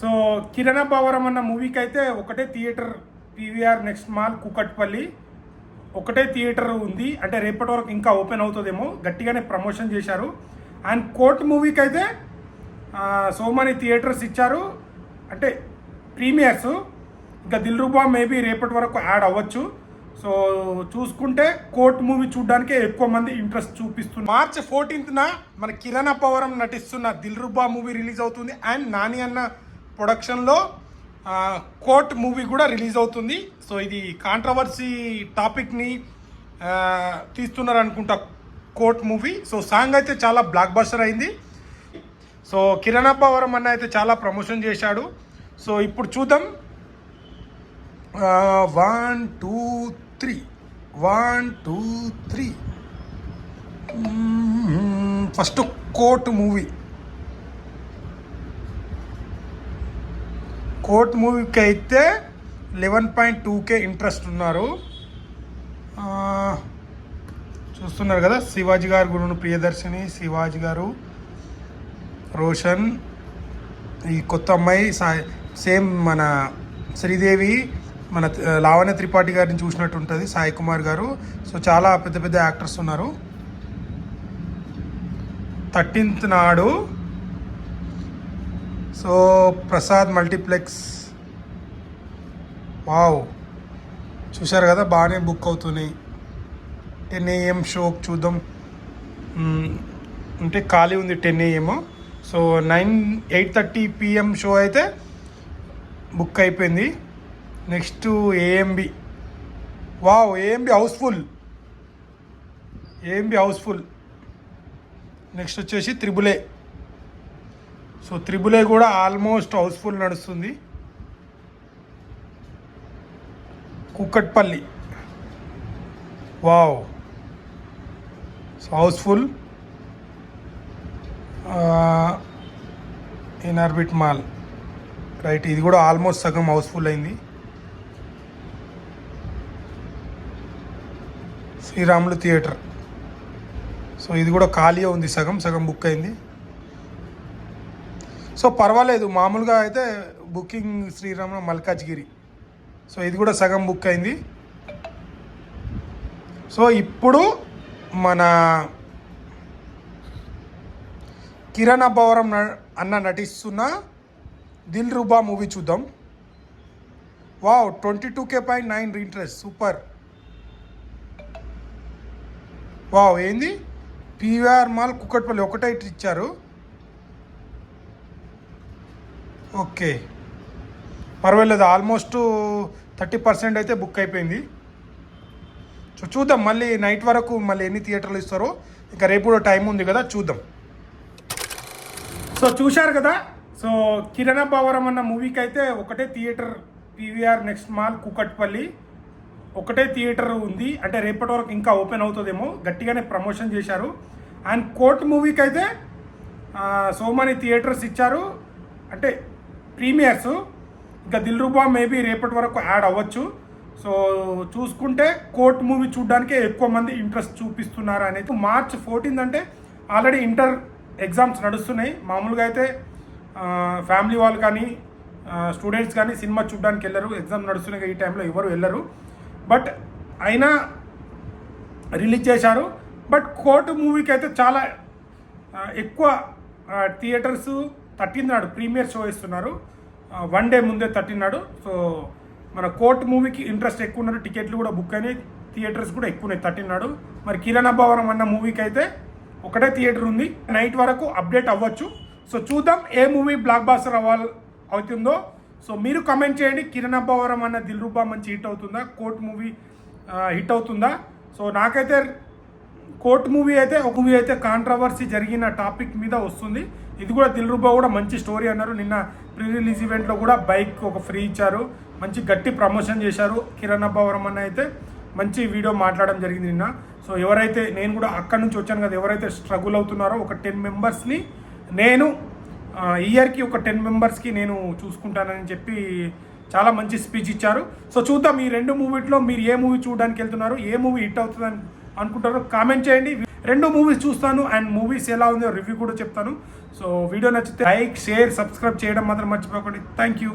So Kiran Abbavaram అన్న మూవీకి అయితే ఒకటే theatre PVR next mall Kukatpally ఒకటే థియేటర్ ఉంది. అంటే రేపటి వరకు ఇంకా ఓపెన్ అవుతుందేమో, గట్టిగానే ప్రమోషన్ చేశారు. అండ్ కోర్ట్ మూవీకి అయితే సో మనీ థియేటర్స్ ఇచ్చారు, అంటే ప్రీమియర్స్. ఇంకా దిల్రుబా మేబీ రేపటి వరకు యాడ్ అవ్వచ్చు. సో చూసుకుంటే కోర్ట్ మూవీ చూడడానికే ఎక్కువ మంది ఇంట్రెస్ట్ చూపిస్తున్నారు. మార్చ్ 14న మన కిరణ్ అబ్బవరం నటిస్తున్న దిల్రుబా మూవీ రిలీజ్ అవుతుంది. అండ్ నాని అన్న ప్రొడక్షన్లో కోర్ట్ మూవీ కూడా రిలీజ్ అవుతుంది. సో ఇది కాంట్రవర్సీ టాపిక్ని తీస్తున్నారు అనుకుంటా, కోర్ట్ మూవీ. సో సాంగ్ అయితే చాలా బ్లాక్ బస్టర్ అయింది. సో కిరణ్ అబ్బవరం అన్న అయితే చాలా ప్రమోషన్ చేశాడు. సో ఇప్పుడు చూద్దాం. 1 2 3 1 2 3 ఫస్ట్ కోర్ట్ మూవీ. కోర్ట్ మూవీకి అయితే 11.2K ఇంట్రెస్ట్ ఉన్నారు. చూస్తున్నారు కదా, శివాజీ గారు, గురును ప్రియదర్శిని, శివాజీ గారు, రోషన్, ఈ కొత్త అమ్మాయి సేమ్ మన శ్రీదేవి, మన లావణ్య త్రిపాఠి గారిని చూసినట్టు ఉంటుంది, సాయి కుమార్ గారు. సో చాలా పెద్ద పెద్ద యాక్టర్స్ ఉన్నారు. 13th నాడు సో ప్రసాద్ మల్టీప్లెక్స్. వావ్, చూశారు కదా, బాగానే బుక్ అవుతున్నాయి. 10 AM షోకి చూద్దాం. అంటే ఖాళీ ఉంది 10 AM. సో 8:30 PM షో అయితే బుక్ అయిపోయింది. Next AMB. Wow, AMB housefull. నెక్స్ట్ వచ్చేసి త్రిబులే. సో త్రిబులే కూడా ఆల్మోస్ట్ హౌస్ఫుల్ నడుస్తుంది. Kukatpally, wow, so housefull. In orbit mall, right, ఇది కూడా ఆల్మోస్ట్ సగం హౌస్ఫుల్ అయింది. శ్రీరాములు థియేటర్, సో ఇది కూడా ఖాళీ ఉంది, సగం బుక్ అయింది. సో పర్వాలేదు, మామూలుగా అయితే బుకింగ్ శ్రీరాములు మల్కాజ్గిరి. సో ఇది కూడా సగం బుక్ అయింది. సో ఇప్పుడు మన కిరణ్ అబ్బవరం అన్న నటిస్తున్న దిల్రుబా మూవీ చూద్దాం. Wow, 22K.9 interest, super. Wow, ఏంది, పీవీఆర్ మాల్ కుక్కట్పల్లి ఒకటే ఇచ్చారు. ఓకే, పర్వాలేదు, ఆల్మోస్ట్ 30% అయితే బుక్ అయిపోయింది. సో చూద్దాం మళ్ళీ నైట్ వరకు మళ్ళీ ఎన్ని థియేటర్లు ఇస్తారో. ఇంకా రేపు కూడా టైం ఉంది కదా, చూద్దాం. సో చూశారు కదా, సో కిరణ్ అబ్బవరం అన్న మూవీకి అయితే ఒకటే theatre PVR next mall Kukatpally ఒకటే థియేటర్ ఉంది. అంటే రేపటి వరకు ఇంకా ఓపెన్ అవుతుందేమో, గట్టిగానే ప్రమోషన్ చేశారు. అండ్ కోర్ట్ మూవీకి అయితే సో మనీ థియేటర్స్ ఇచ్చారు, అంటే ప్రీమియర్స్. ఇంకా దిల్రుబా మేబీ రేపటి వరకు యాడ్ అవ్వచ్చు. సో చూసుకుంటే కోర్ట్ మూవీ చూడడానికే ఎక్కువ మంది ఇంట్రెస్ట్ చూపిస్తున్నారు అనేది. మార్చ్ 14 అంటే ఆల్రెడీ ఇంటర్ ఎగ్జామ్స్ నడుస్తున్నాయి. మామూలుగా అయితే ఫ్యామిలీ వాళ్ళు కానీ స్టూడెంట్స్ కానీ సినిమా చూడడానికి వెళ్ళరు, ఎగ్జామ్ నడుస్తున్నాయి ఈ టైంలో ఎవరు వెళ్ళరు. బట్ అయినా రిలీజ్ చేశారు. బట్ కోర్టు మూవీకి అయితే చాలా ఎక్కువ థియేటర్స్ 13 నాడు ప్రీమియర్ షో ఇస్తున్నారు. 1 డే ముందే 13 నాడు. సో మన కోర్టు మూవీకి ఇంట్రెస్ట్ ఎక్కువ ఉన్నారు, టికెట్లు కూడా బుక్ అయినాయి, థియేటర్స్ కూడా ఎక్కువ ఉన్నాయి 13 నాడు. మరి కిరణ్ అబ్బవరం అన్న మూవీకి అయితే ఒకటే థియేటర్ ఉంది, నైట్ వరకు అప్డేట్ అవ్వచ్చు. సో చూద్దాం ఏ మూవీ బ్లాక్ బాస్టర్ అవుతుందో. సో మీరు కమెంట్ చేయండి, కిరణ్ అబ్బవరం అన్న దిల్రుబా మంచి హిట్ అవుతుందా, కోర్ట్ మూవీ హిట్ అవుతుందా? సో నాకైతే కోర్ట్ మూవీ అయితే ఒక మూవీ అయితే కాంట్రవర్సీ జరిగిన టాపిక్ మీద వస్తుంది. ఇది కూడా దిల్రుబా కూడా మంచి స్టోరీ అన్నారు. నిన్న ప్రీ రిలీజ్ ఈవెంట్లో కూడా బైక్ ఒక ఫ్రీ ఇచ్చారు, మంచి గట్టి ప్రమోషన్ చేశారు. కిరణ్ అబ్బవరం అన్న అయితే మంచి వీడియో మాట్లాడడం జరిగింది నిన్న. సో ఎవరైతే, నేను కూడా అక్కడి నుంచి వచ్చాను కదా, ఎవరైతే స్ట్రగుల్ అవుతున్నారో ఒక 10 మెంబర్స్ని నేను ఇయర్కి ఒక 10 మెంబర్స్కి నేను చూసుకుంటానని చెప్పి చాలా మంచి స్పీచ్ ఇచ్చారు. సో చూద్దాం ఈ 2 మూవీలో మీరు ఏ మూవీ చూడడానికి వెళ్తున్నారు, ఏ మూవీ హిట్ అవుతుందని అనుకుంటారో కామెంట్ చేయండి. రెండు మూవీస్ చూస్తాను అండ్ మూవీస్ ఎలా ఉందో రివ్యూ కూడా చెప్తాను. సో వీడియో నచ్చితే లైక్, షేర్, సబ్స్క్రైబ్ చేయడం మాత్రం మర్చిపోకండి. Thank you.